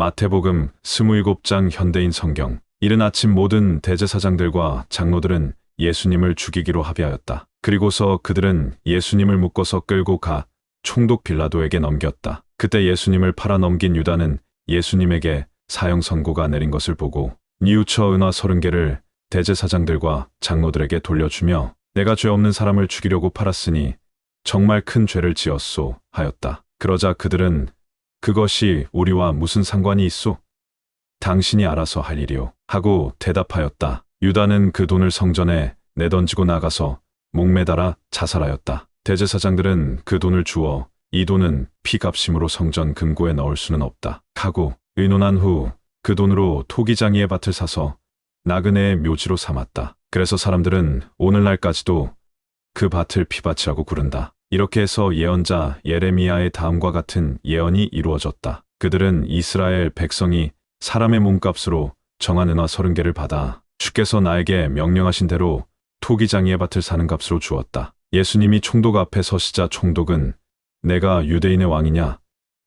마태복음 27장 현대인 성경. 이른 아침 모든 대제사장들과 장로들은 예수님을 죽이기로 합의하였다. 그리고서 그들은 예수님을 묶어서 끌고 가 총독 빌라도에게 넘겼다. 그때 예수님을 팔아 넘긴 유다는 예수님에게 사형 선고가 내린 것을 보고 뉘우쳐 은화 30개를 대제사장들과 장로들에게 돌려주며 내가 죄 없는 사람을 죽이려고 팔았으니 정말 큰 죄를 지었소 하였다. 그러자 그들은 그것이 우리와 무슨 상관이 있소? 당신이 알아서 할 일이오 하고 대답하였다. 유다는 그 돈을 성전에 내던지고 나가서 목매달아 자살하였다. 대제사장들은 그 돈을 주어 이 돈은 피값심으로 성전 금고에 넣을 수는 없다 하고 의논한 후 그 돈으로 토기장이의 밭을 사서 나그네의 묘지로 삼았다. 그래서 사람들은 오늘날까지도 그 밭을 피밭이라고 부른다. 이렇게 해서 예언자 예레미야의 다음과 같은 예언이 이루어졌다. 그들은 이스라엘 백성이 사람의 몸값으로 정한 은화 30개를 받아 주께서 나에게 명령하신 대로 토기장이의 밭을 사는 값으로 주었다. 예수님이 총독 앞에 서시자 총독은 내가 유대인의 왕이냐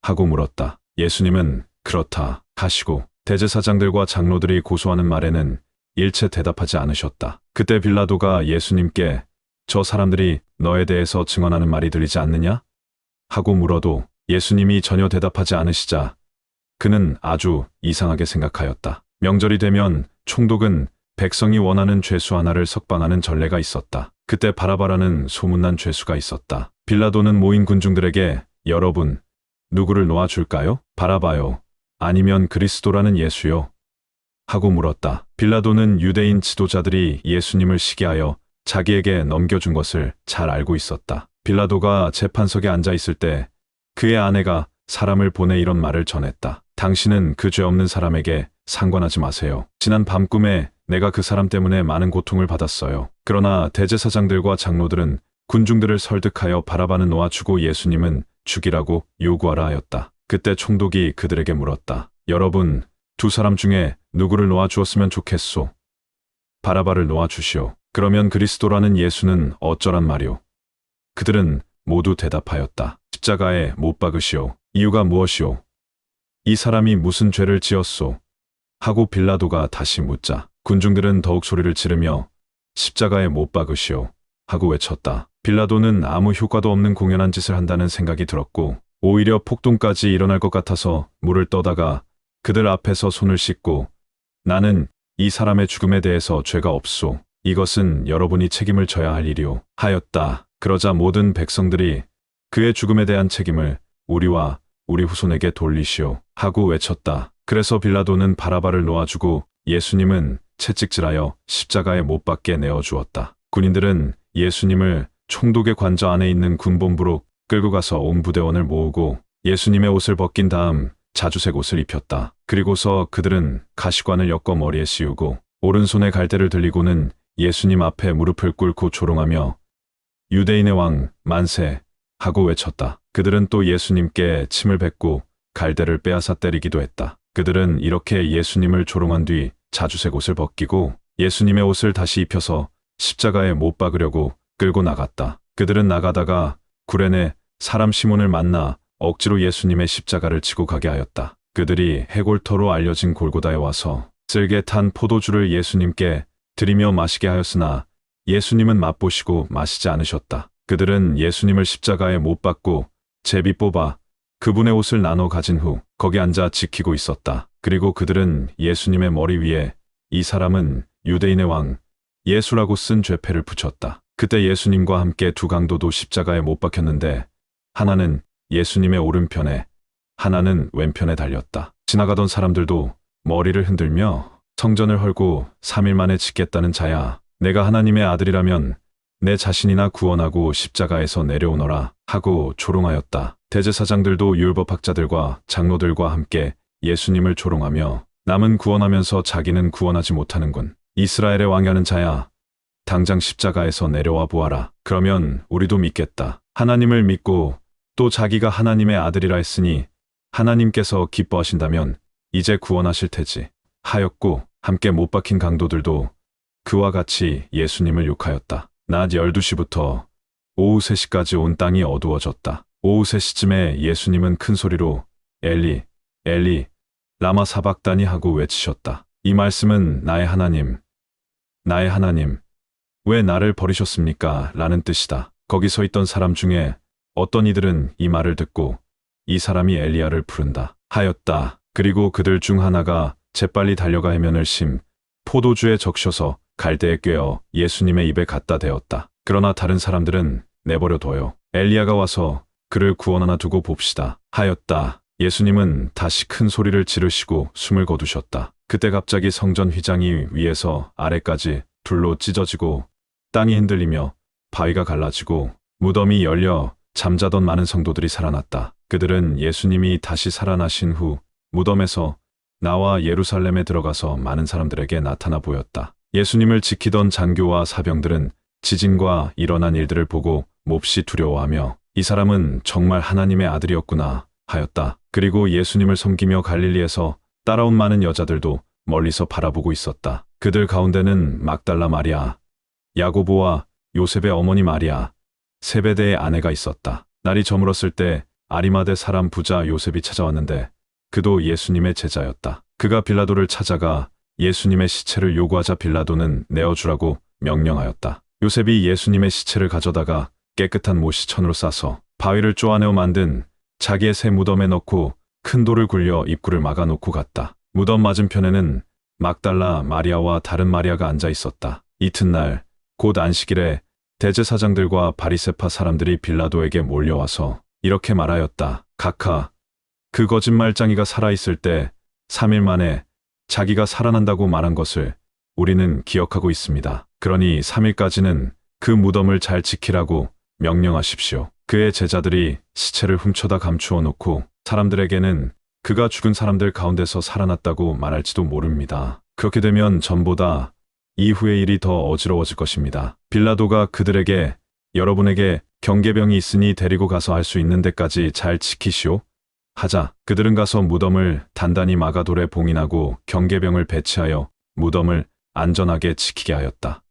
하고 물었다. 예수님은 그렇다 하시고 대제사장들과 장로들이 고소하는 말에는 일체 대답하지 않으셨다. 그때 빌라도가 예수님께 저 사람들이 너에 대해서 증언하는 말이 들리지 않느냐? 하고 물어도 예수님이 전혀 대답하지 않으시자 그는 아주 이상하게 생각하였다. 명절이 되면 총독은 백성이 원하는 죄수 하나를 석방하는 전례가 있었다. 그때 바라바라는 소문난 죄수가 있었다. 빌라도는 모인 군중들에게 여러분 누구를 놓아줄까요? 바라바요? 아니면 그리스도라는 예수요? 하고 물었다. 빌라도는 유대인 지도자들이 예수님을 시기하여 자기에게 넘겨준 것을 잘 알고 있었다. 빌라도가 재판석에 앉아 있을 때 그의 아내가 사람을 보내 이런 말을 전했다. 당신은 그 죄 없는 사람에게 상관하지 마세요. 지난 밤 꿈에 내가 그 사람 때문에 많은 고통을 받았어요. 그러나 대제사장들과 장로들은 군중들을 설득하여 바라바는 놓아주고 예수님은 죽이라고 요구하라 하였다. 그때 총독이 그들에게 물었다. 여러분, 두 사람 중에 누구를 놓아주었으면 좋겠소? 바라바를 놓아주시오. 그러면 그리스도라는 예수는 어쩌란 말이오? 그들은 모두 대답하였다. 십자가에 못 박으시오. 이유가 무엇이오? 이 사람이 무슨 죄를 지었소? 하고 빌라도가 다시 묻자 군중들은 더욱 소리를 지르며 십자가에 못 박으시오. 하고 외쳤다. 빌라도는 아무 효과도 없는 공연한 짓을 한다는 생각이 들었고 오히려 폭동까지 일어날 것 같아서 물을 떠다가 그들 앞에서 손을 씻고 나는 이 사람의 죽음에 대해서 죄가 없소. 이것은 여러분이 책임을 져야 할 일이오. 하였다. 그러자 모든 백성들이 그의 죽음에 대한 책임을 우리와 우리 후손에게 돌리시오. 하고 외쳤다. 그래서 빌라도는 바라바를 놓아주고 예수님은 채찍질하여 십자가에 못 박게 내어주었다. 군인들은 예수님을 총독의 관저 안에 있는 군본부로 끌고 가서 온 부대원을 모으고 예수님의 옷을 벗긴 다음 자주색 옷을 입혔다. 그리고서 그들은 가시관을 엮어 머리에 씌우고 오른손에 갈대를 들리고는 예수님 앞에 무릎을 꿇고 조롱하며 유대인의 왕 만세 하고 외쳤다. 그들은 또 예수님께 침을 뱉고 갈대를 빼앗아 때리기도 했다. 그들은 이렇게 예수님을 조롱한 뒤 자주색 옷을 벗기고 예수님의 옷을 다시 입혀서 십자가에 못 박으려고 끌고 나갔다. 그들은 나가다가 구레네 사람 시몬을 만나 억지로 예수님의 십자가를 치고 가게 하였다. 그들이 해골터로 알려진 골고다에 와서 쓸개 탄 포도주를 예수님께 드리며 마시게 하였으나 예수님은 맛보시고 마시지 않으셨다. 그들은 예수님을 십자가에 못 박고 제비 뽑아 그분의 옷을 나눠 가진 후 거기 앉아 지키고 있었다. 그리고 그들은 예수님의 머리 위에 이 사람은 유대인의 왕 예수라고 쓴 죄패를 붙였다. 그때 예수님과 함께 두 강도도 십자가에 못 박혔는데 하나는 예수님의 오른편에 하나는 왼편에 달렸다. 지나가던 사람들도 머리를 흔들며 성전을 헐고 3일 만에 짓겠다는 자야 내가 하나님의 아들이라면 내 자신이나 구원하고 십자가에서 내려오너라 하고 조롱하였다. 대제사장들도 율법학자들과 장로들과 함께 예수님을 조롱하며 남은 구원하면서 자기는 구원하지 못하는군. 이스라엘의 왕이라는 자야 당장 십자가에서 내려와 보아라. 그러면 우리도 믿겠다. 하나님을 믿고 또 자기가 하나님의 아들이라 했으니 하나님께서 기뻐하신다면 이제 구원하실 테지 하였고 함께 못 박힌 강도들도 그와 같이 예수님을 욕하였다. 낮 12시부터 오후 3시까지 온 땅이 어두워졌다. 오후 3시쯤에 예수님은 큰 소리로 엘리, 엘리, 라마 사박다니 하고 외치셨다. 이 말씀은 나의 하나님, 왜 나를 버리셨습니까? 라는 뜻이다. 거기 서 있던 사람 중에 어떤 이들은 이 말을 듣고 이 사람이 엘리야를 부른다 하였다. 그리고 그들 중 하나가 재빨리 달려가 해면을 포도주에 적셔서 갈대에 꿰어 예수님의 입에 갖다 대었다. 그러나 다른 사람들은 내버려 둬요. 엘리야가 와서 그를 구원하나 두고 봅시다 하였다. 예수님은 다시 큰 소리를 지르시고 숨을 거두셨다. 그때 갑자기 성전 휘장이 위에서 아래까지 불로 찢어지고 땅이 흔들리며 바위가 갈라지고 무덤이 열려 잠자던 많은 성도들이 살아났다. 그들은 예수님이 다시 살아나신 후 무덤에서 나와 예루살렘에 들어가서 많은 사람들에게 나타나 보였다. 예수님을 지키던 장교와 사병들은 지진과 일어난 일들을 보고 몹시 두려워하며 이 사람은 정말 하나님의 아들이었구나 하였다. 그리고 예수님을 섬기며 갈릴리에서 따라온 많은 여자들도 멀리서 바라보고 있었다. 그들 가운데는 막달라 마리아, 야고보와 요셉의 어머니 마리아, 세베대의 아내가 있었다. 날이 저물었을 때 아리마대 사람 부자 요셉이 찾아왔는데 그도 예수님의 제자였다. 그가 빌라도를 찾아가 예수님의 시체를 요구하자 빌라도는 내어주라고 명령하였다. 요셉이 예수님의 시체를 가져다가 깨끗한 모시천으로 싸서 바위를 쪼아내어 만든 자기의 새 무덤에 넣고 큰 돌을 굴려 입구를 막아놓고 갔다. 무덤 맞은편에는 막달라 마리아와 다른 마리아가 앉아 있었다. 이튿날 곧 안식일에 대제사장들과 바리새파 사람들이 빌라도에게 몰려와서 이렇게 말하였다. 각하, 그 거짓말쟁이가 살아있을 때 3일 만에 자기가 살아난다고 말한 것을 우리는 기억하고 있습니다. 그러니 3일까지는 그 무덤을 잘 지키라고 명령하십시오. 그의 제자들이 시체를 훔쳐다 감추어 놓고 사람들에게는 그가 죽은 사람들 가운데서 살아났다고 말할지도 모릅니다. 그렇게 되면 전보다 이후의 일이 더 어지러워질 것입니다. 빌라도가 그들에게 여러분에게 경계병이 있으니 데리고 가서 할 수 있는 데까지 잘 지키시오 하자 그들은 가서 무덤을 단단히 막아 돌에 봉인하고 경계병을 배치하여 무덤을 안전하게 지키게 하였다.